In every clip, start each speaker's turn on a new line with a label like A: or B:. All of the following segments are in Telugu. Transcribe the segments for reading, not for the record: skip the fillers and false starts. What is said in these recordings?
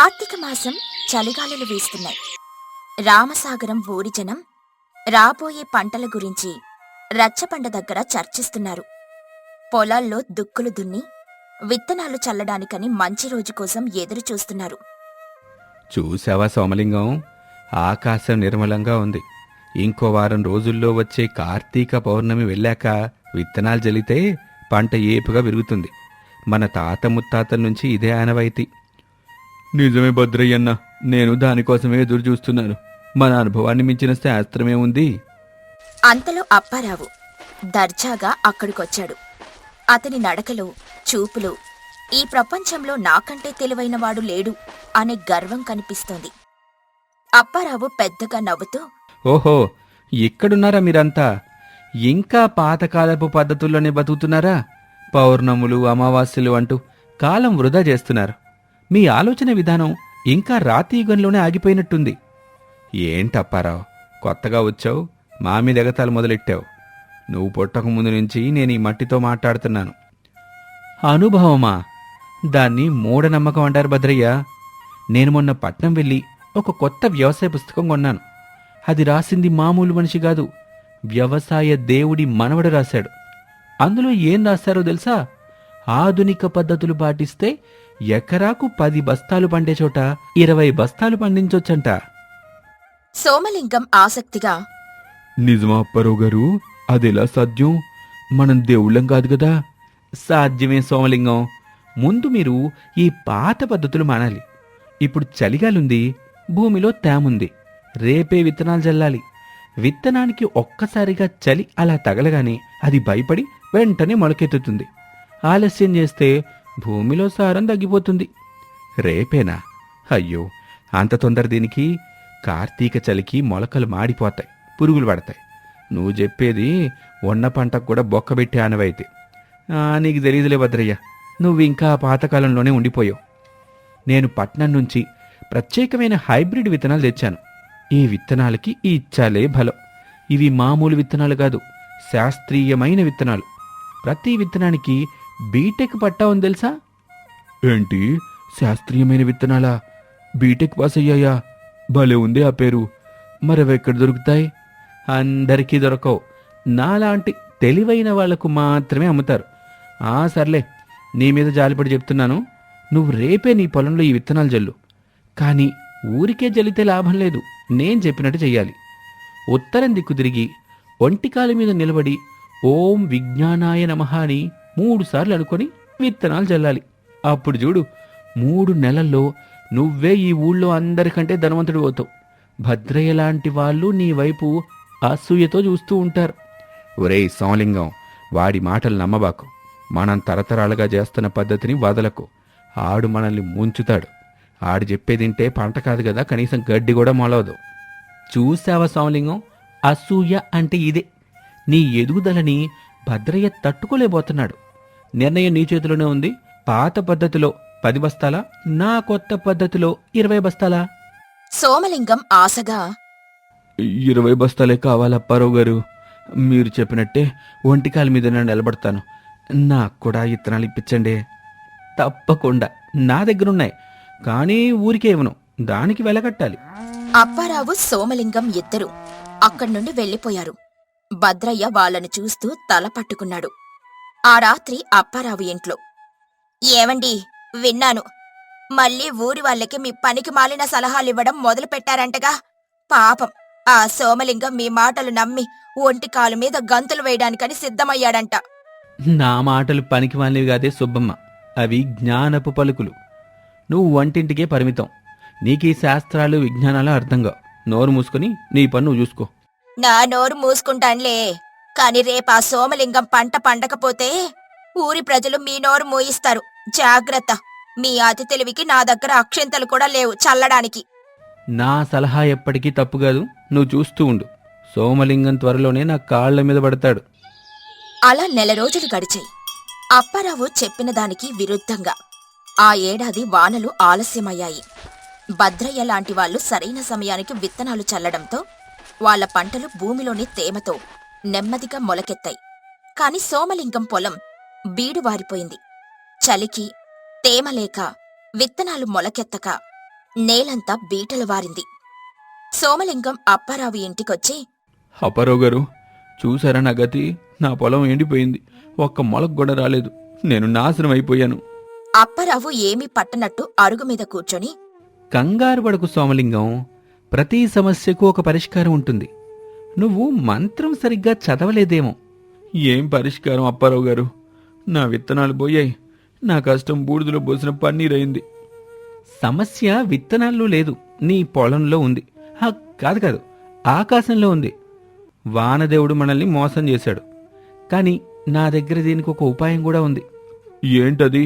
A: కార్తీక మాసం చలిగాలులు వీస్తున్నాయి. రామసాగరం ఊరి జనం రాబోయే పంటల గురించి రచ్చబండ దగ్గర చర్చిస్తున్నారు. పొలాల్లో దుక్కులు దున్ని విత్తనాలు చల్లడానికని మంచి రోజు కోసం ఎదురు చూస్తున్నారు.
B: చూశావా సోమలింగం, ఆకాశం నిర్మలంగా ఉంది. ఇంకో వారం రోజుల్లో వచ్చే కార్తీక పౌర్ణమి వెళ్ళాక విత్తనాలు జల్లితే పంట ఏపుగా విరుగుతుంది. మన తాత ముత్తాతల నుంచి ఇదే ఆనవాయితీ. నిజమే భద్రయ్యన్న, నేను దానికోసమే ఎదురు చూస్తున్నాను. మన అనుభవాన్ని మించిన శాస్త్రమే ఉంది.
A: అంతలో అప్పారావు దర్జాగా అక్కడికొచ్చాడు. అతని నడకలో, చూపులో ఈ ప్రపంచంలో నాకంటే తెలివైనవాడు లేడు అనే గర్వం కనిపిస్తోంది. అప్పారావు పెద్దగా నవ్వుతూ,
B: ఓహో, ఇక్కడున్నారా మీరంతా? ఇంకా పాతకాలపు పద్ధతుల్లోనే బతుకుతున్నారా? పౌర్ణములు, అమావాస్యలు అంటూ కాలం వృధా చేస్తున్నారు. మీ ఆలోచన విధానం ఇంకా రాతీయుగంలోనే ఆగిపోయినట్టుంది. ఏంటప్పారావు, కొత్తగా వచ్చావు, మా మీద ఎగతాలు మొదలెట్టావు. నువ్వు పుట్టక ముందు నుంచి నేను ఈ మట్టితో మాట్లాడుతున్నాను. అనుభవమా? దాన్ని మూఢనమ్మకం అంటారు భద్రయ్య. నేను మొన్న పట్నం వెళ్ళి ఒక కొత్త వ్యవసాయ పుస్తకం కొన్నాను. అది రాసింది మామూలు మనిషి కాదు, వ్యవసాయ దేవుడి మనవడు రాశాడు. అందులో ఏం రాశారో తెలుసా? ఆధునిక పద్ధతులు పాటిస్తే ఎకరాకు 10 బస్తాలు పండే చోట 20 బస్తాలు పండించొచ్చంట.
A: సోమలింగం ఆసక్తిగా,
B: నిజమా అప్పారావు గారు? అదెలా సాధ్యం? మనం దేవుళ్ళం కాదు కదా. సాధ్యమే సోమలింగం. ముందు మీరు ఈ పాత పద్ధతులు మానాలి. ఇప్పుడు చలిగాలుంది, భూమిలో తేముంది. రేపే విత్తనాలు జల్లాలి. విత్తనానికి ఒక్కసారిగా చలి అలా తగలగానే అది భయపడి వెంటనే మొలకెత్తుతుంది. ఆలస్యం చేస్తే భూమిలో సారం తగ్గిపోతుంది. రేపేనా? అయ్యో, అంత తొందర దీనికి? కార్తీక చలికి మొలకలు మాడిపోతాయి, పురుగులు పడతాయి. నువ్వు చెప్పేది ఉన్న పంటకు కూడా బొక్కబెట్టే ఆనవైతే. నీకు తెలీదులే భద్రయ్య, నువ్వు ఇంకా పాతకాలంలోనే ఉండిపోయావు. నేను పట్నం నుంచి ప్రత్యేకమైన హైబ్రిడ్ విత్తనాలు తెచ్చాను. ఈ విత్తనాలకి ఈ చలే బలం. ఇవి మామూలు విత్తనాలు కాదు, శాస్త్రీయమైన విత్తనాలు. ప్రతి విత్తనానికి బీటెక్ పట్టా ఉంది తెలుసా? ఏంటి, శాస్త్రీయమైన విత్తనాలా? బీటెక్ పాస్ అయ్యాయా? భలే ఉంది ఆ పేరు. మరవెక్కడ దొరుకుతాయి? అందరికీ దొరకవు. నాలాంటి తెలివైన వాళ్లకు మాత్రమే అమ్ముతారు. సర్లే, నీ మీద జాలిపడి చెప్తున్నాను. నువ్వు రేపే నీ పొలంలో ఈ విత్తనాలు జల్లు. కానీ ఊరికే జల్లితే లాభం లేదు, నేను చెప్పినట్టు చెయ్యాలి. ఉత్తరం దిక్కు తిరిగి ఒంటికాలి మీద నిలబడి ఓం విజ్ఞానాయ నమః అని 3 సార్లు అనుకొని విత్తనాలు జల్లాలి. అప్పుడు చూడు, 3 నెలల్లో నువ్వే ఈ ఊళ్ళో అందరికంటే ధనవంతుడు అవుతావు. భద్రయ్య లాంటి వాళ్ళు నీ వైపు అసూయతో చూస్తూ ఉంటారు. ఒరేయ్ సోమలింగం, వాడి మాటలు నమ్మబాకు. మనం తరతరాలుగా చేస్తున్న పద్ధతిని వదలకు. ఆడు మనల్ని ముంచుతాడు. ఆడు చెప్పేదింటే పంట కాదు కదా, కనీసం గడ్డి కూడా మొలవదు. చూశావా సోమలింగం, అసూయ అంటే ఇదే. నీ ఎదుగుదలని భద్రయ్య తట్టుకోలేబోతున్నాడు. నిర్ణయం నీ చేతిలోనే ఉంది. పాత పద్ధతిలో 10 బస్తాలా, నా కొత్త పద్ధతిలో 20 బస్తాలా?
A: సోమలింగం ఆశగా,
B: 20 బస్తాలే కావాలప్పారావు గారు. మీరు చెప్పినట్టే ఒంటికాల మీద నేను నిలబడతాను. నాకు కూడా ఇత్తనాలు ఇప్పించండి. తప్పకుండా, నా దగ్గరున్నాయి. కానీ ఊరికే ఇవ్వను, దానికి వెలకట్టాలి.
A: అప్పారావు సోమలింగం ఇద్దరు అక్కడి నుండి వెళ్ళిపోయారు. భద్రయ్య వాళ్ళను చూస్తూ తల పట్టుకున్నాడు. ఆ రాత్రి అప్పారావు ఇంట్లో, ఏవండి, విన్నాను, మళ్ళీ ఊరి వాళ్ళకి మీ పనికి మాలిన సలహాలివ్వడం మొదలు పెట్టారంటగా. పాపం, ఆ సోమలింగం మీ మాటలు నమ్మి ఒంటికాలు మీద గంతులు వేయడానికని సిద్ధమయ్యాడంట.
B: నా మాటలు పనికి మాలినవి కాదే సుబ్బమ్మ, అవి జ్ఞానపు పలుకులు. నువ్వు వంటింటికే పరిమితం. నీకీ శాస్త్రాలు విజ్ఞానాలు అర్థంగా. నోరు మూసుకొని నీ పని నువ్వు చూసుకో.
A: నా నోరు మూసుకుంటాన్లే, కాని రేపా సోమలింగం పంట పండకపోతే ఊరి ప్రజలు మీ నోరు మూయిస్తారు. జాగ్రత్త. మీ అతి తెలివికి నా దగ్గర అక్షింతలు కూడా లేవు చల్లడానికి.
B: నా సలహా ఎప్పటికీ తప్పు కాదు, నువ్వు చూస్తూ ఉండు. సోమలింగం త్వరలోనే నా కాళ్ల మీద పడతాడు.
A: అలా 1 నెల రోజులు గడిచాయి. అప్పారావు చెప్పిన దానికి విరుద్ధంగా ఆ ఏడాది వానలు ఆలస్యమయ్యాయి. భద్రయ్య లాంటి వాళ్లు సరైన సమయానికి విత్తనాలు చల్లడంతో వాళ్ల పంటలు భూమిలోని తేమతో నెమ్మదిగా మొలకెత్తాయి. కాని సోమలింగం పొలం బీడువారిపోయింది. చలికి, తేమలేక, విత్తనాలు మొలకెత్తక నేలంతా బీటలు వారింది. సోమలింగం అప్పారావు ఇంటికొచ్చి,
B: అప్పారావు గారు, చూసారా నా గతి? నా పొలం ఎండిపోయింది, ఒక్క మొలకు కూడా రాలేదు, నేను నాశనం అయిపోయాను.
A: అప్పారావు ఏమీ పట్టనట్టు అరుగుమీద కూర్చొని,
B: కంగారు పడకు సోమలింగం, ప్రతి సమస్యకు ఒక పరిష్కారం ఉంటుంది. నువ్వు మంత్రం సరిగ్గా చదవలేదేమో. ఏం పరిష్కారం అప్పారావు గారు? నా విత్తనాలు పోయాయి, నా కష్టం బూడిదలో పోసిన పన్నీరైంది. సమస్య విత్తనాల్లో లేదు, నీ పొలంలో ఉంది. కాదు కాదు, ఆకాశంలో ఉంది. వానదేవుడు మనల్ని మోసం చేశాడు. కాని నా దగ్గర దీనికి ఒక ఉపాయం కూడా ఉంది. ఏంటది?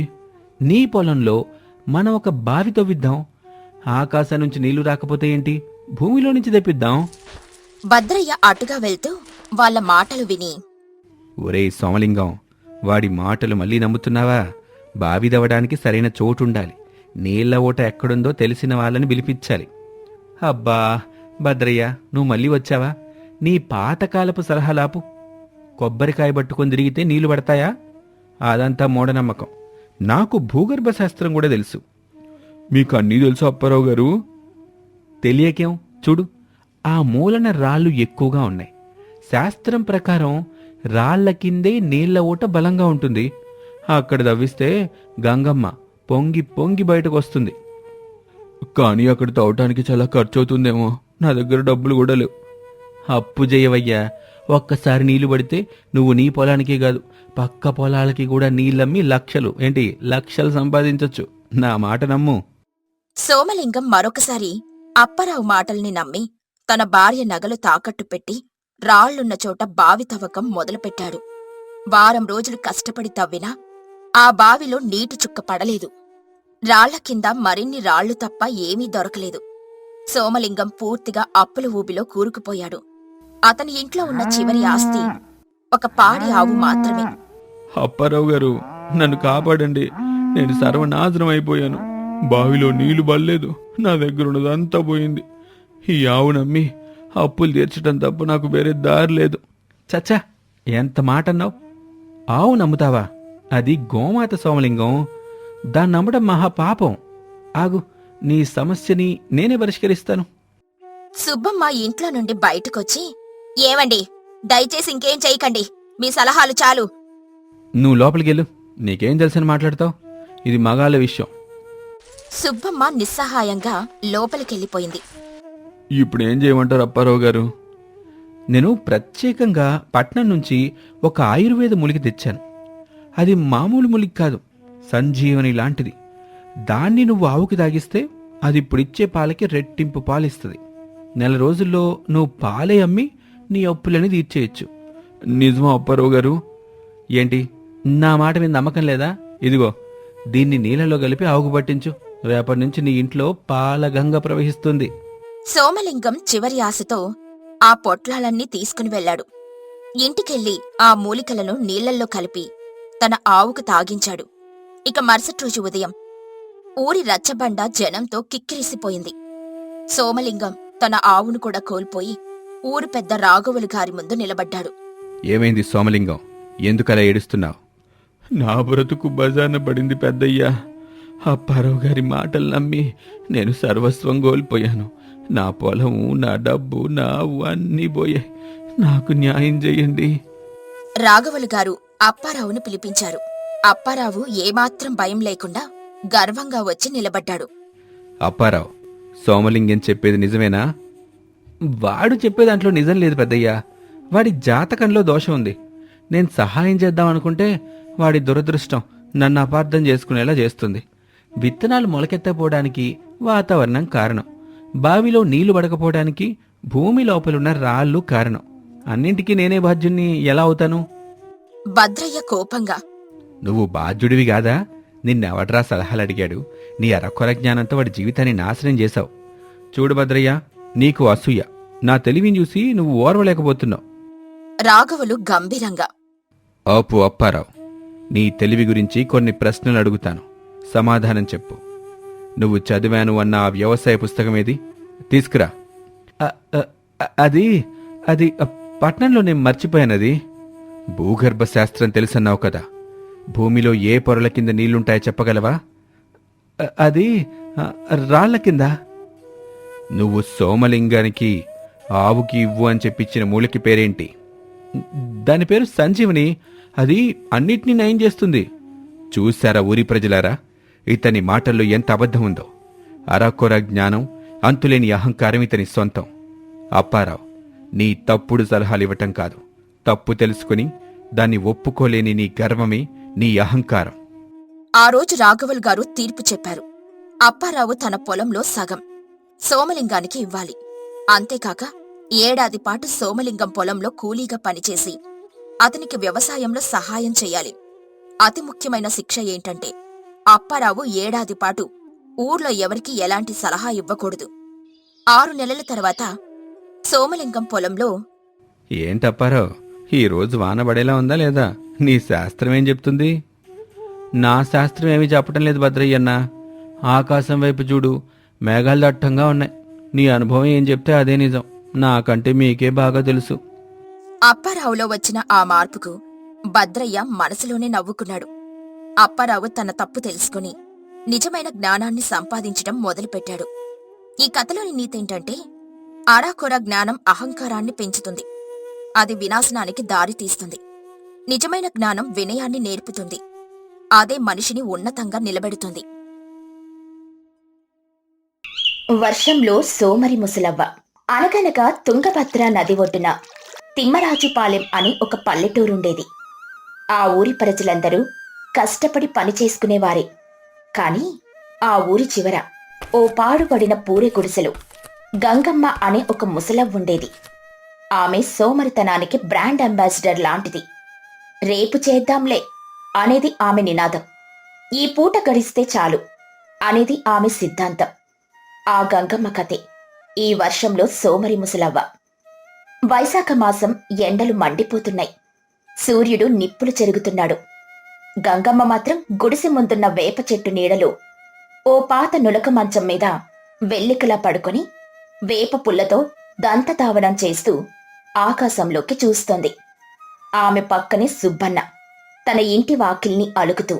B: నీ పొలంలో మనం ఒక బావి తవ్విద్దాం. ఆకాశం నుంచి నీళ్లు రాకపోతే ఏంటి, భూమిలో నుంచి తెప్పిద్దాం.
A: భద్రయ్య అటుగా వెళ్తూ వాళ్ళ మాటలు విని,
B: ఒరే సోమలింగం, వాడి మాటలు మళ్ళీ నమ్ముతున్నావా? బావి దవ్వడానికి సరైన చోటుండాలి. నీళ్ల ఓట ఎక్కడుందో తెలిసిన వాళ్ళని పిలిపించాలి. అబ్బా భద్రయ్య, నువ్వు మళ్ళీ వచ్చావా? నీ పాతకాలపు సలహాలాపు. కొబ్బరికాయ పట్టుకొని తిరిగితే నీళ్లు పడతాయా? అదంతా మూఢనమ్మకం. నాకు భూగర్భ శాస్త్రం కూడా తెలుసు. మీకు అన్నీ తెలుసు అప్పారావు గారు? తెలియకేం, చూడు, ఆ మూలన రాళ్ళు ఎక్కువగా ఉన్నాయి. శాస్త్రం ప్రకారం రాళ్ల కిందే నీళ్ల ఓట బలంగా ఉంటుంది. అక్కడ దవ్విస్తే గంగమ్మ పొంగి పొంగి బయటకు వస్తుంది. కానీ అక్కడ తవ్వటానికి చాలా ఖర్చు అవుతుందేమో, నా దగ్గర డబ్బులు కూడా లేవు. అప్పు చేయవయ్యా, ఒక్కసారి నీళ్లు పడితే నువ్వు నీ పొలానికే కాదు, పక్క పొలాలకి కూడా నీళ్ళమ్మి లక్షలు సంపాదించొచ్చు. నా మాట నమ్ము.
A: సోమలింగం మరొకసారి అప్పారావు మాటల్ని నమ్మి తన భార్య నగలు తాకట్టు పెట్టి రాళ్లున్న చోట బావి తవ్వకం మొదలుపెట్టాడు. వారం రోజులు కష్టపడి తవ్వినా ఆ బావిలో నీటి చుక్క పడలేదు. రాళ్ల కింద మరిన్ని రాళ్లు తప్ప ఏమీ దొరకలేదు. సోమలింగం పూర్తిగా అప్పుల ఊబిలో కూరుకుపోయాడు. అతని ఇంట్లో ఉన్న చివరి ఆస్తి ఒక పాడి ఆవు మాత్రమే.
B: అప్పారావు గారు, నన్ను కాపాడండి, నేను సర్వనాశనం అయిపోయాను. బావిలో నీళ్లు బల్లేదు, నా దగ్గరున్నదంతా పోయింది. ఈ ఆవు నమ్మి అప్పులు తీర్చడం తప్ప నాకు వేరే దారి లేదు. చచ్చా, ఎంత మాట అన్నావు? ఆవు నమ్ముతావా? అది గోమాత సోమలింగం, దాన్ని నమ్మడం మహాపాపం. ఆగు, నీ సమస్యని నేనే పరిష్కరిస్తాను.
A: సుబ్బమ్మ ఇంట్లో నుండి బయటకొచ్చి, ఏవండి, దయచేసి ఇంకేం చేయకండి, మీ సలహాలు చాలు.
B: నువ్వు లోపలికెళ్ళు, నీకేం తెలుసని మాట్లాడతావు? ఇది మగాళ్ళ విషయం.
A: సుబ్బమ్మ నిస్సహాయంగా లోపలికెళ్ళిపోయింది.
B: ఇప్పుడేం చేయమంటారు అప్పారావు గారు? నేను ప్రత్యేకంగా పట్నం నుంచి ఒక ఆయుర్వేద మూలిక తెచ్చాను. అది మామూలు మూలిక కాదు, సంజీవని లాంటిది. దాన్ని నువ్వు ఆవుకి తాగిస్తే అది ఇప్పుడిచ్చే పాలకి రెట్టింపు పాలిస్తుంది. నెల రోజుల్లో నువ్వు పాలే అమ్మి నీ అప్పులని తీర్చేయచ్చు. నిజమా అప్పారావు గారు? ఏంటి, నా మాట మీద నమ్మకం లేదా? ఇదిగో, దీన్ని నీళ్ళలో కలిపి ఆవుకు పట్టించు. రేపటి నుంచి నీ ఇంట్లో పాల గంగ ప్రవహిస్తుంది.
A: సోమలింగం చివరి ఆశతో ఆ పొట్లాలన్నీ తీసుకుని వెళ్లాడు. ఇంటికెళ్లి ఆ మూలికలను నీళ్లల్లో కలిపి తన ఆవుకు తాగించాడు. ఇక మరుసటి రోజు ఉదయం ఊరి రచ్చబండ జనంతో కిక్కిరిసిపోయింది. సోమలింగం తన ఆవును కూడా కోల్పోయి ఊరు పెద్ద రాఘవులు గారి ముందు నిలబడ్డాడు.
B: ఏమైంది సోమలింగం, ఎందుకలా ఏడుస్తున్నావు? నా బ్రతుకు బజార్న పడింది పెద్దయ్యా. అప్పారావు గారి మాటలు నమ్మి నేను సర్వస్వం కోల్పోయాను. నా పొలము, నా డబ్బు, నా ఆవు అన్నీ పోయాయి. నాకు న్యాయం చెయ్యండి.
A: రాఘవులు గారు అప్పారావును పిలిపించారు. అప్పారావు ఏమాత్రం భయం లేకుండా గర్వంగా వచ్చి నిలబడ్డాడు.
B: అప్పారావు, సోమలింగం చెప్పేది నిజమేనా? వాడు చెప్పే దాంట్లో నిజం లేదు పెద్దయ్యా. వాడి జాతకంలో దోషం ఉంది. నేను సహాయం చేద్దామనుకుంటే వాడి దురదృష్టం నన్ను అపార్థం చేసుకునేలా చేస్తుంది. విత్తనాలు మొలకెత్తపోవడానికి వాతావరణం కారణం, బావిలో నీళ్లు పడకపోవడానికి భూమి లోపలున్న రాళ్ళు కారణం. అన్నింటికీ నేనే బాధ్యుణ్ణి ఎలా అవుతాను?
A: భద్రయ్య కోపంగా,
B: నువ్వు బాధ్యుడివి కాదా? నిన్నెవడ్రా సలహాలు అడిగాడు? నీ అరకొర జ్ఞానంతో వాడి జీవితాన్ని నాశనం చేశావు. చూడు భద్రయ్య, నీకు అసూయ. నా తెలివిని చూసి నువ్వు ఓర్వలేకపోతున్నావు.
A: రాఘవులు గంభీరంగా,
B: ఆపు అప్పారావు, నీ తెలివి గురించి కొన్ని ప్రశ్నలు అడుగుతాను, సమాధానం చెప్పు. నువ్వు చదివాను అన్న ఆ వ్యవసాయ పుస్తకమేది? తీసుకురా. అది అది పట్నంలో నేను మర్చిపోయానది. భూగర్భ శాస్త్రం తెలుసన్నావు కదా, భూమిలో ఏ పొరల కింద నీళ్లుంటాయో చెప్పగలవా? అది రాళ్ల కింద. నువ్వు సోమలింగానికి ఆవుకి ఇవ్వు అని చెప్పించిన మూలికి పేరేంటి? దాని పేరు సంజీవని. అది అన్నిటినీ నయం చేస్తుంది. చూశారా ఊరి ప్రజలారా, ఇతని మాటల్లో ఎంత అబద్ధం ఉందో. అరాకొర జ్ఞానం, అంతులేని అహంకారం ఇతని సొంతం. అప్పారావు, నీ తప్పుడు సలహాలు ఇవ్వటం కాదు, తప్పు తెలుసుకుని దాన్ని ఒప్పుకోలేని నీ గర్వమే నీ అహంకారం.
A: ఆ రోజు రాఘవల్ గారు తీర్పు చెప్పారు. అప్పారావు తన పొలంలో సగం సోమలింగానికి ఇవ్వాలి. అంతేకాక ఏడాది పాటు సోమలింగం పొలంలో కూలీగా పనిచేసి అతనికి వ్యవసాయంలో సహాయం చెయ్యాలి. అతి ముఖ్యమైన శిక్ష ఏంటంటే అప్పారావు ఏడాది పాటు ఊర్లో ఎవరికీ ఎలాంటి సలహా ఇవ్వకూడదు. 6 నెలల తర్వాత సోమలింగం పొలంలో
B: ఏంటప్పారావు, ఈరోజు వాన పడేలా ఉందా లేదా? నీ శాస్త్రం ఏం చెప్తుంది? నా శాస్త్రం ఏమీ చెప్పటం లేదు భద్రయ్యన్న. ఆకాశం వైపు చూడు, మేఘాలు దట్టంగా ఉన్నాయి. నీ అనుభవం ఏం చెప్తే అదే నిజం. నాకంటే మీకే బాగా తెలుసు.
A: అప్పారావులో వచ్చిన ఆ మార్పుకు భద్రయ్య మనసులోనే నవ్వుకున్నాడు. అప్పారావు తన తప్పు తెలుసుకుని నిజమైన జ్ఞానాన్ని సంపాదించటం మొదలుపెట్టాడు. ఈ కథలోని నీతేంటంటే అరాకొర జ్ఞానం అహంకారాన్ని పెంచుతుంది. అది వినాశనానికి దారి తీస్తుంది. నిజమైన జ్ఞానం వినయాన్ని నేర్పుతుంది. అదే మనిషిని ఉన్నతంగా నిలబెడుతుంది. వర్షంలో సోమరి ముసలవ్వ. అనగనగా తుంగభద్ర నది ఒడ్డున తిమ్మరాజుపాలెం అని ఒక పల్లెటూరుండేది. ఆ ఊరి ప్రజలందరూ కష్టపడి పనిచేసుకునేవారే. కాని ఆ ఊరి చివర ఓ పాడుపడిన పూరె గుడిసెలో గంగమ్మ అనే ఒక ముసలవ్వుండేది. ఆమె సోమరితనానికి బ్రాండ్ అంబాసిడర్ లాంటిది. రేపు చేద్దాంలే అనేది ఆమె నినాదం. ఈ పూట గడిస్తే చాలు అనేది ఆమె సిద్ధాంతం. ఆ గంగమ్మ కథే ఈ వర్షంలో సోమరి ముసలవ్వ. వైశాఖ మాసం ఎండలు మండిపోతున్నాయి. సూర్యుడు నిప్పులు చెరుగుతున్నాడు. గంగమ్మ మాత్రం గుడిసె ముందున్న వేప చెట్టు నీడలో ఓ పాత నులక మంచం మీద వెల్లికలా పడుకొని వేప పుల్లతో దంతతావడం చేస్తూ ఆకాశంలోకి చూస్తోంది. ఆమె పక్కనే సుబ్బన్న తన ఇంటి వాకిల్ని అలుకుతూ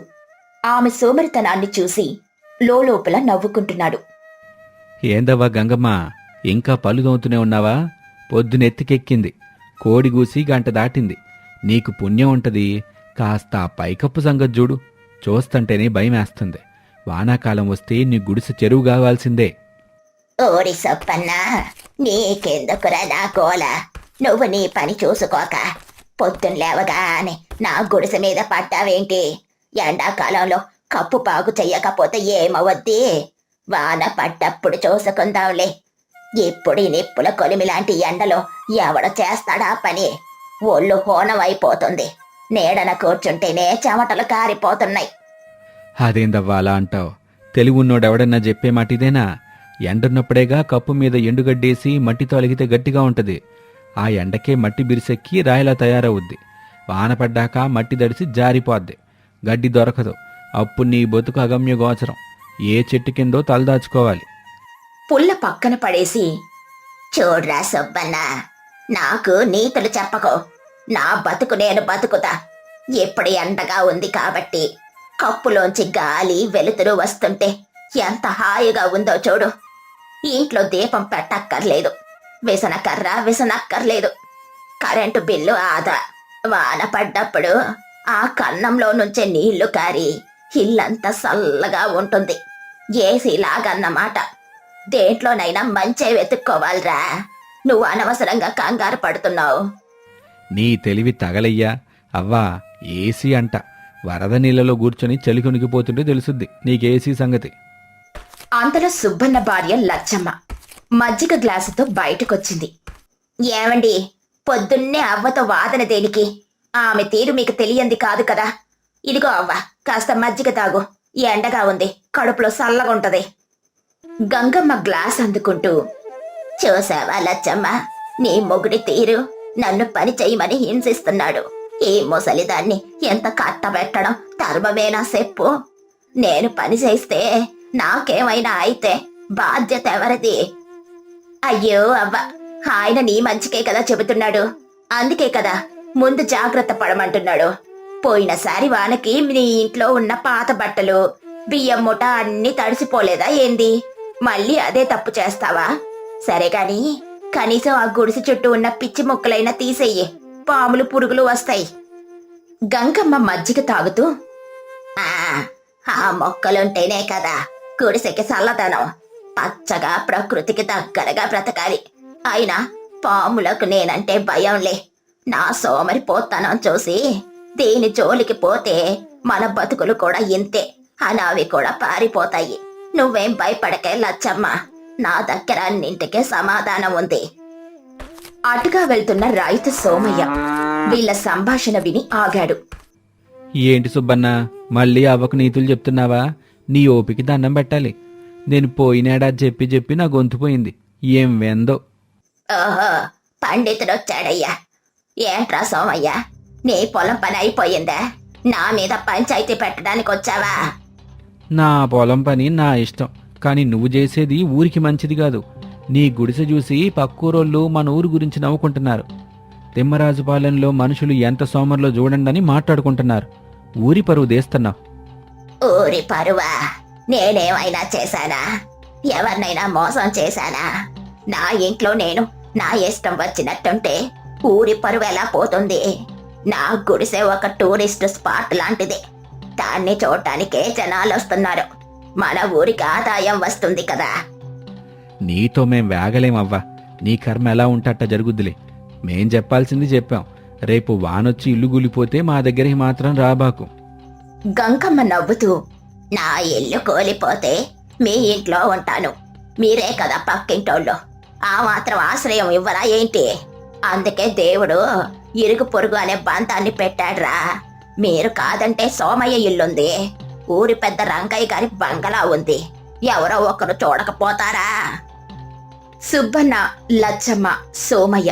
A: ఆమె సోమరితనాన్ని చూసి లోలోపల నవ్వుకుంటున్నాడు.
B: ఏందవ్వా గంగమ్మ, ఇంకా పళ్ళు తోముతూనే ఉన్నావా? పొద్దునెత్తికెక్కింది, కోడిగూసి గంట దాటింది. నీకు పుణ్యం ఉంటది. కాస్త ఆ పైకప్పు సంగతి చూడు. చూస్తంటేనే భయమేస్తుంది. వానాకాలం వస్తే నీ గుడిసె చెరువు కావాల్సిందే.
C: ఓరి సొప్పన్నా, నీకెందుకురా నా గోల? నువ్వు నీ పని చూసుకోక పొద్దున్న లేవగానే నా గుడిసె మీద పట్టావేంటి? ఎండాకాలంలో కప్పు పాగు చెయ్యకపోతే ఏమవద్ది? వాన పడ్డప్పుడు చూసుకుందాంలే. ఇప్పుడు ఈ నిప్పుల కొలిమి లాంటి ఎండలో ఎవడ చేస్తాడా పని? ఒళ్ళు హోనం అయిపోతుంది. నీడన కూర్చుంటేనే చెమటలు కారిపోతున్నాయి.
B: అదేందవ్వా అలా అంటావు? తెలివున్నోడెవడన్నా చెప్పే మాట ఇదేనా? ఎండున్నప్పుడేగా కప్పు మీద ఎండుగడ్డేసి మట్టితో అలిగితే గట్టిగా ఉంటది. ఆ ఎండకే మట్టి బిరిసెక్కి రాయిలా తయారవుద్ది. వాన పడ్డాక మట్టి దడిసి జారిపోద్ది. గడ్డి దొరకదు. అప్పుడు నీ బతుకు అగమ్య గోచరం. ఏ చెట్టు కిందో తలదాచుకోవాలి.
C: పుల్ల పక్కన పడేసి, చూడ్రా సుబ్బన్న, నాకు నీతులు చెప్పకో. నా బతుకు నేను బతుకుతా. ఎప్పుడు ఎండగా ఉంది కాబట్టి కప్పులోంచి గాలి వెలుతురు వస్తుంటే ఎంత హాయిగా ఉందో చూడు. ఇంట్లో దీపం పెట్టక్కర్లేదు, విసనకర్ర విసనక్కర్లేదు. కరెంటు బిల్లు ఆదా. వాన పడ్డప్పుడు ఆ కన్నంలో నుంచే నీళ్లు కారి ఇల్లంతా చల్లగా ఉంటుంది. ఏసీలాగన్నమాట. దేంట్లోనైనా మంచే వెతుక్కోవాలిరా. నువ్వు అనవసరంగా కంగారు పడుతున్నావు.
B: నీ తెలివి తగలయ్యా. అవ్వా, ఏసీ అంట. వరద నీళ్ళలో కూర్చొని చలి కొనికిపోతుంటే తెలుసుద్ది నీకేసీ సంగతి.
A: అంతలో సుబ్బన్న భార్య లచ్చమ్మ మజ్జిగ గ్లాసుతో బయటకొచ్చింది.
C: ఏమండి, పొద్దున్నే అవ్వతో వాదన దేనికి? ఆమె తీరు మీకు తెలియంది కాదు కదా. ఇదిగో అవ్వ, కాస్త మజ్జిగ తాగు. ఎండగా ఉంది, కడుపులో చల్లగా ఉంటది.
A: గంగమ్మ గ్లాస్ అందుకుంటూ,
C: చూసావా లచ్చమ్మ, నీ మొగుడి తీరు. నన్ను పని చెయ్యమని హింసిస్తున్నాడు. ఈ ముసలిదాన్ని ఎంత కట్టబెట్టడం ధర్మమేనా చెప్పు? నేను పని చేస్తే నాకేమైనా అయితే బాధ్యత ఎవరిది? అయ్యో అవ్వ, ఆయన నీ మంచికే కదా చెబుతున్నాడు. అందుకే కదా ముందు జాగ్రత్త పడమంటున్నాడు. పోయినసారి వానకి నీ ఇంట్లో ఉన్న పాత బట్టలు, బియ్యం మూట అన్నీ తడిసిపోలేదా ఏంది? మళ్ళీ అదే తప్పు చేస్తావా? సరే కాని కనీసం ఆ గుడిసె చుట్టూ ఉన్న పిచ్చి మొక్కలైనా తీసేయి, పాములు పురుగులు వస్తాయి.
A: గంగమ్మ మజ్జిగ తాగుతూ,
C: ఆ ఆ మొక్కలుంటేనే కదా గుడిసెకి చల్లదనం. పచ్చగా ప్రకృతికి దగ్గరగా బ్రతకాలి. అయినా పాములకు నేనంటే భయంలే. నా సోమరి పోతనం చూసి దీని జోలికి పోతే మన బతుకులు కూడా ఇంతే, అనావి కూడా పారిపోతాయి. నువ్వేం భయపడకే లచ్చమ్మ, నా దగ్గర అన్నింటికే సమాధానం ఉంది.
A: అటుగా వెళ్తున్న రైతు సోమయ్య వీళ్ళ సంభాషణ విని ఆగాడు.
B: ఏంటి సుబ్బన్న, మళ్ళీ అవ్వకు నీతులు చెప్తున్నావా? నీ ఓపిక దండం పెట్టాలి. నేను పోయినేడాది చెప్పి చెప్పి నా గొంతు పోయింది. ఏం వెందో.
C: ఓహో, పండితుడొచ్చాడయ్యా. ఏంట్రా సోమయ్య, నీ పొలం పని అయిపోయిందా? నా మీద పంచాయతీ పెట్టడానికి వచ్చావా?
B: నా పొలం పని నా ఇష్టం, కానీ నువ్వు చేసేది ఊరికి మంచిది కాదు. నీ గుడిసె చూసి పక్కూరోళ్ళు మన ఊరు గురించి నవ్వుకుంటున్నారు. తిమ్మరాజుపాలెంలో మనుషులు ఎంత సోమర్లో చూడండని మాట్లాడుకుంటున్నారు. ఊరి పరువు దేస్తున్నావు.
C: ఊరి పరువా? నేనేమైనా చేశానా? ఎవరినైనా మోసం చేశానా? నా ఇంట్లో నేను నా ఇష్టం వచ్చినట్టుంటే ఊరి పరువు ఎలా పోతుంది? నా గుడిసె ఒక టూరిస్ట్ స్పాట్ లాంటిది. దాన్ని చూడటానికే జనాలు వస్తున్నారు. మన ఊరికి ఆదాయం వస్తుంది కదా.
B: నీతో మేం వేగలేమవ్వా. నీ కర్మ ఎలా ఉంటట్ట జరుగుద్దులే. మేం చెప్పాల్సింది చెప్పాం. రేపు వానొచ్చి ఇల్లు కూలిపోతే మా దగ్గరికి మాత్రం రాబాకు.
A: గంగమ్మ నవ్వుతూ,
C: నా ఇల్లు కూలిపోతే మీ ఇంట్లో ఉంటాను. మీరే కదా పక్కింటోళ్ళు. ఆ మాత్రం ఆశ్రయం ఇవ్వరా ఏంటి? అందుకే దేవుడు ఇరుగు పొరుగు అనే బంధాన్ని పెట్టాడ్రా. మీరు కాదంటే సోమయ్య ఇల్లుంది, ఊరి పెద్ద రంగయ్య గారి బంగళా ఉంది. ఎవరో ఒకరు చూడకపోతారా?
A: సుబ్బన్న, లచ్చమ్మ, సోమయ్య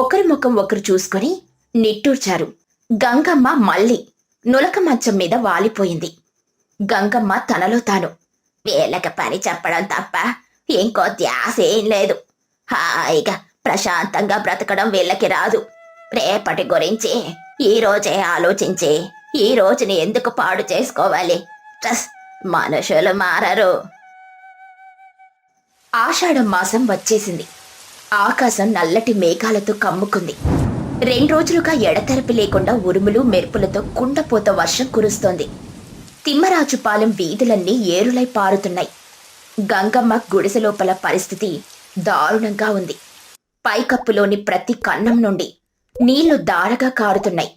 A: ఒకరి ముఖం ఒకరు చూసుకుని నిట్టూర్చారు. గంగమ్మ మళ్ళీ నులక మంచం మీద వాలిపోయింది. గంగమ్మ తనలో తాను,
C: వీళ్ళకి పని చెప్పడం తప్ప ఇంకో ధ్యాస ఏం లేదు. హాయిగా ప్రశాంతంగా బ్రతకడం వీళ్ళకి రాదు. రేపటి గురించి ఈ రోజే ఆలోచించి ఈ రోజుని ఎందుకు పాడు చేసుకోవాలి? మనుషులు మారరు.
A: ఆషాఢం మాసం వచ్చేసింది. ఆకాశం నల్లటి మేఘాలతో కమ్ముకుంది. 2 రోజులుగా ఎడతెరపి లేకుండా ఉరుములు మెరుపులతో కుండపోత వర్షం కురుస్తోంది. తిమ్మరాజుపాలెం వీధులన్నీ ఏరులై పారుతున్నాయి. గంగమ్మ గుడిసె లోపల పరిస్థితి దారుణంగా ఉంది. పైకప్పులోని ప్రతి కన్నం నుండి నీళ్లు దారగా కారుతున్నాయి.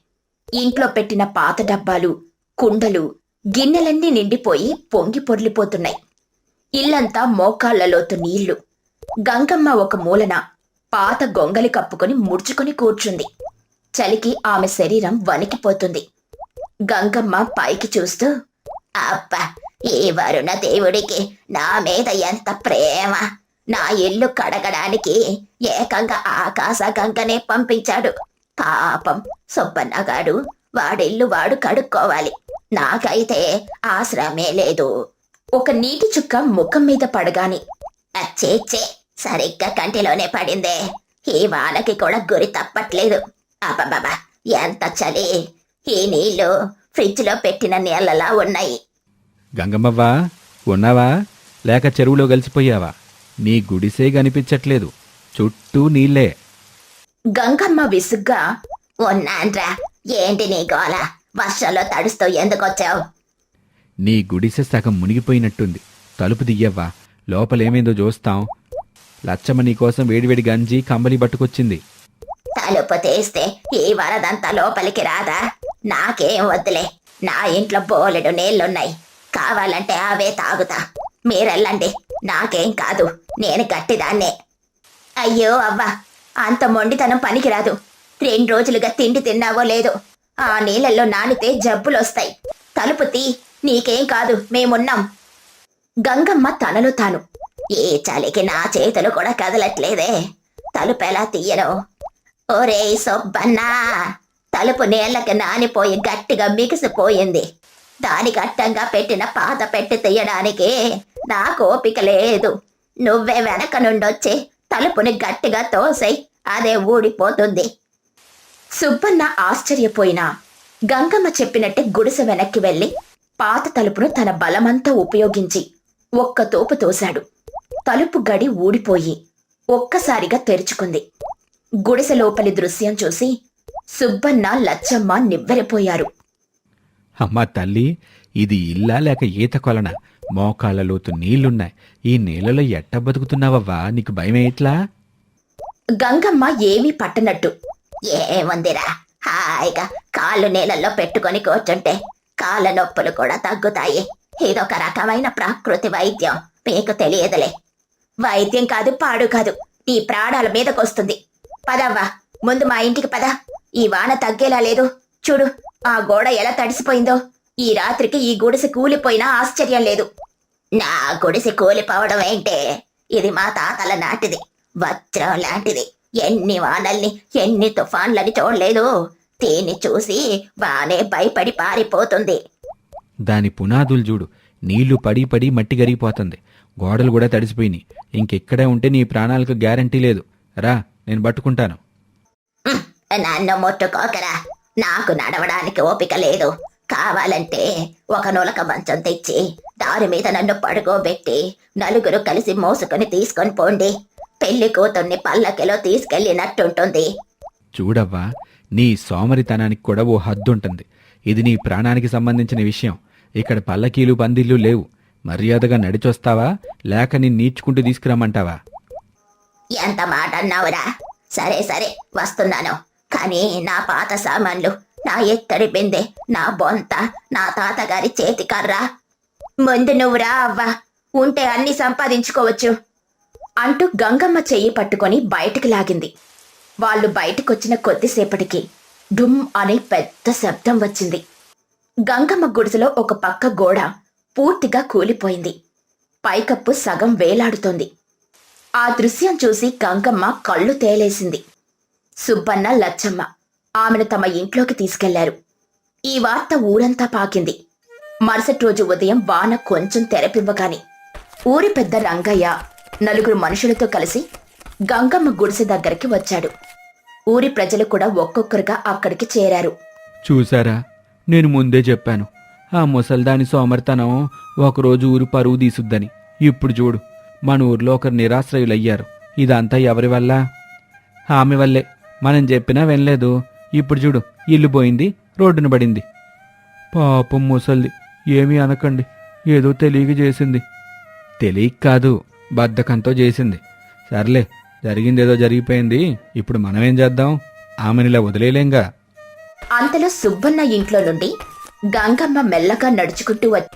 A: ఇంట్లో పెట్టిన పాత డబ్బాలు, కుండలు, గిన్నెలన్నీ నిండిపోయి పొంగి పొర్లిపోతున్నాయి. ఇల్లంతా మోకాళ్లలోతు నీళ్లు. గంగమ్మ ఒక మూలన పాత గొంగలి కప్పుకొని ముడుచుకొని కూర్చుంది. చలికి ఆమె శరీరం వణికిపోతుంది. గంగమ్మ పైకి చూస్తూ,
C: అబ్బా, ఈ వరుణ దేవుడికి నా మీద ఎంత ప్రేమ! నా ఇల్లు కడగడానికి ఏకంగా ఆకాశ గంగనే పంపించాడు. పాపం సుబ్బన్నగాడు వాడిల్లు వాడు కడుక్కోవాలి. నాకైతే ఆశ్రమే లేదు.
A: ఒక నీటి చుక్క ముఖం మీద పడగాని,
C: అచ్చేచ్చే, సరిగ్గా కంటిలోనే పడిందే. ఈ వానకి కూడా గురి తప్పట్లేదు. అబ్బబ్బా, ఎంత చలి! ఈ నీళ్లు ఫ్రిడ్జ్ లో పెట్టిన నీళ్ళలా ఉన్నాయి.
B: గంగమ్మవ్వా, ఉన్నావా? లేక చెరువులో కలిసిపోయావా? నీ గుడిసే కనిపించట్లేదు, చుట్టూ నీళ్లే.
A: గంగమ్మ విసుగ్గా,
C: ఉన్నాన్రా. ఏంటి నీ గోల? వర్షంలో తడుస్తూ ఎందుకొచ్చావు?
B: నీ గుడిసె సగం మునిగిపోయినట్టుంది. తలుపు దియ్యవ్వా, లోపలేమైందో చూస్తాం. లచ్చమ్మ నీకోసం వేడివేడి గంజి కంబలి పట్టుకొచ్చింది.
C: తలుపు తీస్తే ఈ వరదంతా లోపలికి రాదా? నాకేం వద్దులే. నా ఇంట్లో బోలెడు నీళ్లున్నాయి. కావాలంటే అవే తాగుతా. మీరెళ్ళండి, నాకేం కాదు. నేను గట్టిదాన్నే. అయ్యో అవ్వా, అంత మొండితనం పనికిరాదు. 2 రోజులుగా తిండి తిన్నావో లేదో, ఆ నీళ్ళల్లో నానితే జబ్బులొస్తాయి. తలుపు తీ, నీకేం కాదు, మేమున్నాం.
A: గంగమ్మ తనలో తాను,
C: ఈ చలికి నా చేతులు కూడా కదలట్లేదే. తలుపు ఎలా తీయను? ఓరేయ్ సుబ్బన్నా, తలుపు నీళ్ళకి నానిపోయి గట్టిగా మిగిసిపోయింది. దానికి అట్టంగా పెట్టిన పాత పెట్టి తీయడానికి నాకు ఓపిక లేదు. నువ్వే వెనక నుండొచ్చి తలుపుని గట్టిగా తోసేయ్, అదే ఊడిపోతుంది.
A: సుబ్బన్న ఆశ్చర్యపోయినా గంగమ్మ చెప్పినట్టే గుడిసె వెనక్కి వెళ్లి పాత తలుపును తన బలమంతా ఉపయోగించి ఒక్క తోపు తోశాడు. తలుపు గడి ఊడిపోయి ఒక్కసారిగా తెరుచుకుంది. గుడిసె లోపలి దృశ్యం చూసి సుబ్బన్న లచ్చమ్మ నివ్వెరపోయారు.
B: అమ్మా తల్లి, ఇది ఇల్లా లేక ఈత కొలన? మోకాళ్ళ లోతు నీళ్లున్నాయి. ఈ నీళ్ళలో ఎట్ట బతుకుతున్నావవ్వా? నీకు భయమేట్లా?
A: గంగమ్మ ఏమీ పట్టనట్టు,
C: ఏముందిరా, హాయిగా కాళ్ళు నీళ్ళల్లో పెట్టుకొని కూర్చుంటే కాళ్ళ నొప్పులు కూడా తగ్గుతాయి. ఇదొక రకమైన ప్రకృతి వైద్యం, మీకు తెలియదులే.
A: వైద్యం కాదు పాడు కాదు, నీ ప్రాణాల మీదకొస్తుంది. పదవ్వా, ముందు మా ఇంటికి పద. ఈ వాన తగ్గేలా లేదు. చూడు, ఆ గోడ ఎలా తడిసిపోయిందో. ఈ రాత్రికి ఈ గుడిసె కూలిపోయినా ఆశ్చర్యం లేదు.
C: నా గుడిసి కూలిపోవడం ఏంటే? ఇది మా తాతల నాటిది, వజ్రం లాంటిది. ఎన్ని వానల్ని, ఎన్ని తుఫాన్లని చూడలేదు. దీన్ని చూసి బానే భయపడి పారిపోతుంది.
B: దాని పునాదులు చూడు, నీళ్లు పడి పడి మట్టి గరిగిపోతుంది. గోడలు కూడా తడిసిపోయినాయి. ఇంకెక్కడే ఉంటే నీ ప్రాణాలకు గ్యారంటీ లేదు. రా, నేను పట్టుకుంటాను.
C: నన్ను ముట్టుకోకరా, నాకు నడవడానికి ఓపిక లేదు. కావాలంటే ఒక నులక మంచం తెచ్చి దాని మీద నన్ను పడుకోబెట్టి నలుగురు కలిసి మోసుకొని తీసుకొని పోండి. పెళ్లి కూతుర్ని పల్లకిలో తీసుకెళ్ళినట్టుంటుంది.
B: చూడవ్వా, నీ సోమరితనానికి కూడా ఓ హద్దుంటుంది. ఇది నీ ప్రాణానికి సంబంధించిన విషయం. ఇక్కడ పల్లకీలు పందిళ్ళు లేవు. మర్యాదగా నడిచొస్తావా లేక నేను నీడ్చుకుంటూ తీసుకురమ్మంటావా?
C: ఎంత మాట అన్నావురా? సరే సరే, వస్తున్నాను. కానీ నా పాత సామాన్లు, నా ఎత్తడి బిందె, నా బొంత, నా తాతగారి చేతి కర్ర.
A: ముందు నువ్వురా అవ్వా, ఉంటే అన్ని సంపాదించుకోవచ్చు అంటూ గంగమ్మ చెయ్యి పట్టుకొని బయటికి లాగింది. వాళ్ళు బయటకొచ్చిన కొద్దిసేపటికి డుమ్ అనే పెద్ద శబ్దం వచ్చింది. గంగమ్మ గుడిసెలో ఒక పక్క గోడ పూర్తిగా కూలిపోయింది. పైకప్పు సగం వేలాడుతోంది. ఆ దృశ్యం చూసి గంగమ్మ కళ్ళు తేలేసింది. సుబ్బన్న, లచ్చమ్మ ఆమెను తమ ఇంట్లోకి తీసుకెళ్లారు. ఈ వార్త ఊరంతా పాకింది. మరుసటి రోజు ఉదయం వాన కొంచెం తెరపివ్వగాని ఊరి పెద్ద రంగయ్య నలుగురు మనుషులతో కలిసి గంగమ్మ గుడిసె దగ్గరికి వచ్చాడు. ఊరి ప్రజలు కూడా ఒక్కొక్కరుగా అక్కడికి చేరారు.
B: చూసారా, నేను ముందే చెప్పాను. ఆ ముసల్దాని సోమర్తనం ఒకరోజు ఊరు పరువు తీసుద్దని. ఇప్పుడు చూడు, మన ఊర్లో ఒకరు నిరాశ్రయులయ్యారు. ఇదంతా ఎవరి వల్ల? ఆమె వల్లే. మనం చెప్పినా వినలేదు. ఇప్పుడు చూడు, ఇల్లు పోయింది, రోడ్డున పడింది. పాపం ముసల్ది. ఏమీ అనకండి, ఏదో తెలియక చేసింది. తెలియక కాదు, బద్ధకంతో చేసింది. సర్లే, జరిగిందేదో జరిగిపోయింది. ఇప్పుడు మనమేం చేద్దాం? ఆమెనిలా వదిలేలేంగా.
A: అంతలో సుబ్బన్న ఇంట్లో నుండి గంగమ్మ మెల్లగా నడుచుకుంటూ వచ్చి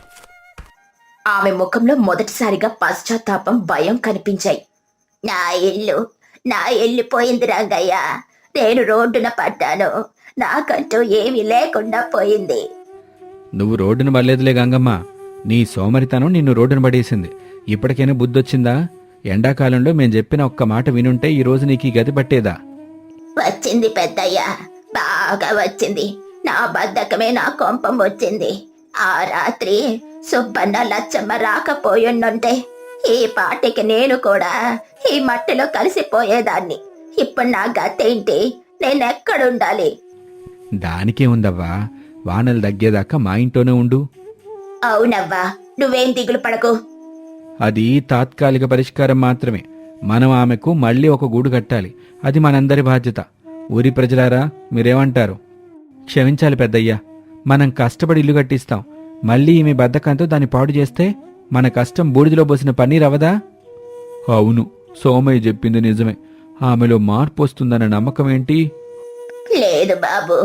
A: ఆమె ముఖంలో మొదటిసారిగా పశ్చాత్తాపం, భయం కనిపించాయి.
C: నా ఇల్లు పోయింది రంగయ్య. నేను రోడ్డున పడ్డాను. నాకంటూ ఏమీ లేకుండా పోయింది.
B: నువ్వు రోడ్డున పడలేదులే గంగమ్మ. నీ సోమరితనం నిన్ను రోడ్డున పడేసింది. ఇప్పటికైనా బుద్ధొచ్చిందా? ఎండాకాలంలో మేం చెప్పిన ఒక్క మాట వినుంటే ఈ రోజు నీకు ఈ గతి పట్టేదా?
C: వచ్చింది పెద్దయ్య, బాగా వచ్చింది. నా బద్ధకమే నా కొంపం వచ్చింది. ఆ రాత్రి సుబ్బన్న, లచ్చమ్మ రాకపోయుండుంటే ఈ పాటికి నేను కూడా ఈ మట్టిలో కలిసిపోయేదాన్ని. ఇప్పుడు నా గతేంటి? నేనెక్కడుండాలి?
B: దానికే ఉందవ్వా, వానలు తగ్గేదాకా మా ఇంట్లోనే ఉండు.
A: అవునవ్వా, నువ్వేం దిగులు పడకు.
B: అది తాత్కాలిక పరిష్కారం మాత్రమే. మనం ఆమెకు మళ్ళీ ఒక గూడు కట్టాలి. అది మనందరి బాధ్యత. ఊరి ప్రజలారా, మీరేమంటారు? క్షమించాలి పెద్దయ్యా, మనం కష్టపడి ఇల్లు కట్టిస్తాం. మళ్ళీ ఈమె బద్ధకంతో దాన్ని పాడు చేస్తే మన కష్టం బూడిదలో పోసిన పన్నీర్ అవదా? అవును, సోమయ్య చెప్పింది నిజమే. ఆమెలో మార్పు వస్తుందన్న నమ్మకం ఏంటి?
C: లేదు బాబు,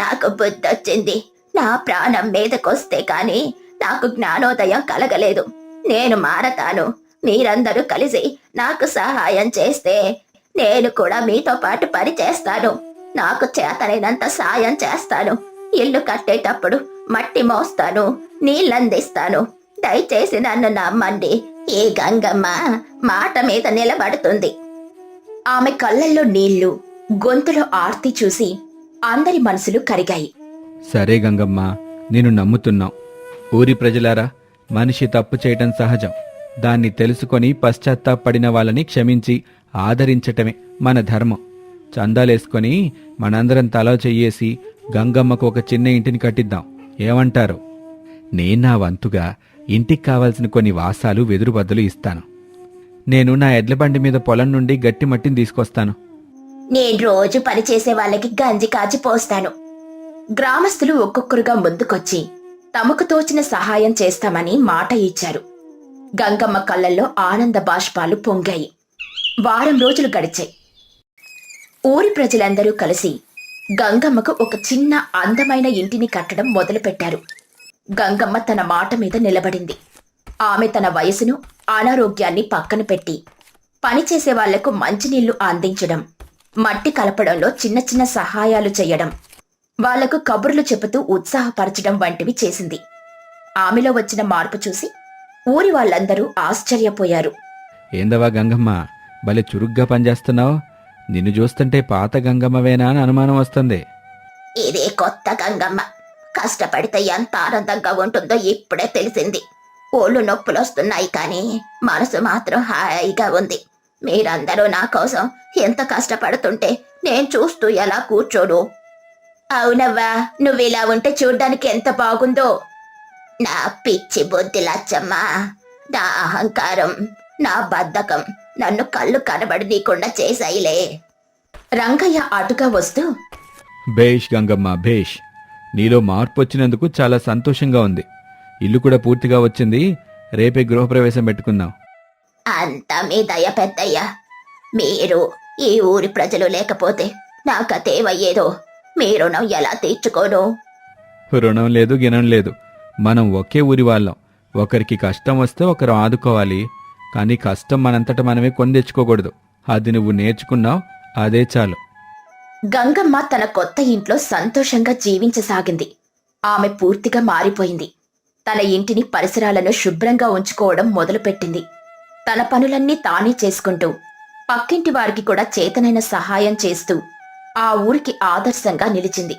C: నాకు బుద్ధొచ్చింది. నా ప్రాణం మీదకొస్తే కాని నాకు జ్ఞానోదయం కలగలేదు. నేను మారతాను. మీరందరూ కలిసి నాకు సహాయం చేస్తే నేను కూడా మీతో పాటు పని చేస్తాను. నాకు చేతనైనంత సాయం చేస్తాను. ఇల్లు కట్టేటప్పుడు మట్టి మోస్తాను, నీళ్ళందిస్తాను. దయచేసి నన్ను నమ్మండి. ఈ గంగమ్మ మాట మీద నిలబడుతుంది.
A: ఆమె కళ్ళల్లో నీళ్లు, గొంతులో ఆర్తి చూసి అందరి మనసులు కరిగాయి.
B: సరే గంగమ్మ, నేను నమ్ముతున్నాం. ఊరి ప్రజలారా, మనిషి తప్పు చేయటం సహజం. దాన్ని తెలుసుకొని పశ్చాత్తాపడిన వాళ్ళని క్షమించి ఆదరించటమే మన ధర్మం. చందాలేసుకొని మనందరం తలా చెయ్యేసి గంగమ్మకు ఒక చిన్న ఇంటిని కట్టిద్దాం. ఏమంటారు? నేను నా వంతుగా ఇంటికి కావాల్సిన కొన్ని వాసాలు, వెదురుబద్దలు ఇస్తాను. నేను నా ఎడ్ల బండి మీద పొలం నుండి గట్టి మట్టిని తీసుకొస్తాను.
A: నేను రోజు పనిచేసే వాళ్ళకి గంజి కాచి పోస్తాను. గ్రామస్తులు ఒక్కొక్కరుగా ముందుకొచ్చి తమకు తోచిన సహాయం చేస్తామని మాట ఇచ్చారు. గంగమ్మ కళ్ళల్లో ఆనంద బాష్పాలు పొంగాయి. వారం రోజులు గడిచాయి. ఊరి ప్రజలందరూ కలిసి గంగమ్మకు ఒక చిన్న అందమైన ఇంటిని కట్టడం మొదలుపెట్టారు. గంగమ్మ తన మాట మీద నిలబడింది. ఆమె తన వయసును, అనారోగ్యాన్ని పక్కన పెట్టి పనిచేసే వాళ్లకు మంచినీళ్లు అందించడం, మట్టి కలపడంలో చిన్న చిన్న సహాయాలు చేయడం, వాళ్లకు కబుర్లు చెబుతూ ఉత్సాహపరచడం వంటివి చేసింది. ఆమెలో వచ్చిన మార్పు చూసి ఊరి వాళ్ళందరూ ఆశ్చర్యపోయారు.
B: ఏందవా గంగమ్మ, భలే చురుగ్గా పనిచేస్తున్నావు. నిన్ను చూస్తుంటే పాత గంగమ్మవేనా అని అనుమానం వస్తుంది.
C: ఇదే కొత్త గంగమ్మ. కష్టపడితే ఎంత ఆనందంగా ఉంటుందో ఇప్పుడే తెలిసింది. ఒళ్ళు నొప్పులొస్తున్నాయి కానీ మనసు మాత్రం హాయిగా ఉంది. మీరందరూ నా కోసం ఎంత కష్టపడుతుంటే నేను చూస్తూ ఎలా కూర్చోను? అవునవ్వా, నువ్విలా ఉంటే చూడ్డానికి ఎంత బాగుందో. నా పిచ్చి బుద్ధి లచ్చమ్మ, నా అహంకారం, నా బద్ధకం నన్ను కళ్ళు కనబడనీయకుండా చేశాయిలే.
A: రంగయ్య అటుగా వస్తూ,
B: భేష్ గంగమ్మ భేష్, నీలో మార్పు వచ్చినందుకు చాలా సంతోషంగా ఉంది. ఇల్లు కూడా పూర్తిగా వచ్చింది. రేపే గృహప్రవేశం పెట్టుకుందాం.
C: అంతా మీ దయ పెద్దయ్య. మీరు ఈ ఊరి ప్రజలు లేకపోతే నా కథేవయ్యేదో. మీ రుణం ఎలా తీర్చుకోను?
B: రుణం లేదు గినం లేదు. మనం ఒకే ఊరి వాళ్ళం. ఒకరికి కష్టం వస్తే ఒకరు ఆదుకోవాలి. కానీ కష్టం మనంతట మనమే కొని తెచ్చుకోకూడదు. అది నువ్వు నేర్చుకున్నావు, అదే చాలు.
A: గంగమ్మ తన కొత్త ఇంట్లో సంతోషంగా జీవించసాగింది. ఆమె పూర్తిగా మారిపోయింది. తన ఇంటిని, పరిసరాలను శుభ్రంగా ఉంచుకోవడం మొదలుపెట్టింది. తన పనులన్నీ తానే చేసుకుంటూ పక్కింటి వారికి కూడా చేతనైన సహాయం చేస్తూ ఆ ఊరికి ఆదర్శంగా నిలిచింది.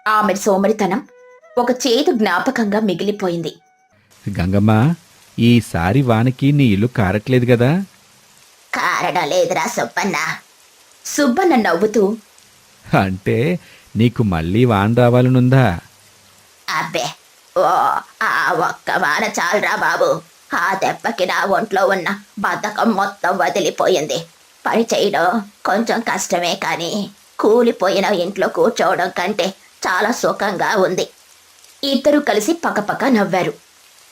A: ఆమె సోమరితనం ఒక చేదు జ్ఞాపకంగా మిగిలిపోయింది.
B: గంగమ్మ, ఈసారి వానకి నీ ఇల్లు కారట్లేదు కదా?
C: కారణం లేదురా సుబ్బన్న.
A: సుబ్బన్న నవ్వుతూ,
B: అంటే నీకు మళ్ళీ వాన రావాలనుందా?
C: అబ్బే, ఓ ఆ ఒక్క వాన చాలురా బాబు. ఆ దెబ్బకి నా ఒంట్లో ఉన్న బద్ధకం మొత్తం వదిలిపోయింది. పని చేయడం కొంచెం కష్టమే కానీ కూలిపోయిన ఇంట్లో కూర్చోవడం కంటే చాలా సుఖంగా ఉంది.
A: ఇద్దరూ కలిసి పకపక నవ్వారు.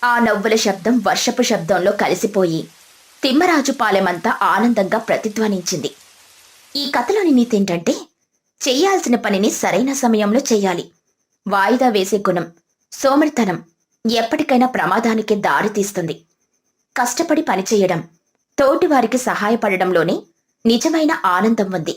A: ఆ నవ్వుల శబ్దం వర్షపు శబ్దంలో కలిసిపోయి తిమ్మరాజు పాలెమంతా ఆనందంగా ప్రతిధ్వనించింది. ఈ కథలోని నీతేంటంటే, చెయ్యాల్సిన పనిని సరైన సమయంలో చెయ్యాలి. వాయిదా వేసే గుణం, సోమరితనం ఎప్పటికైనా ప్రమాదానికి దారితీస్తుంది. కష్టపడి పనిచేయడం, తోటివారికి సహాయపడడంలోనే నిజమైన ఆనందం ఉంది.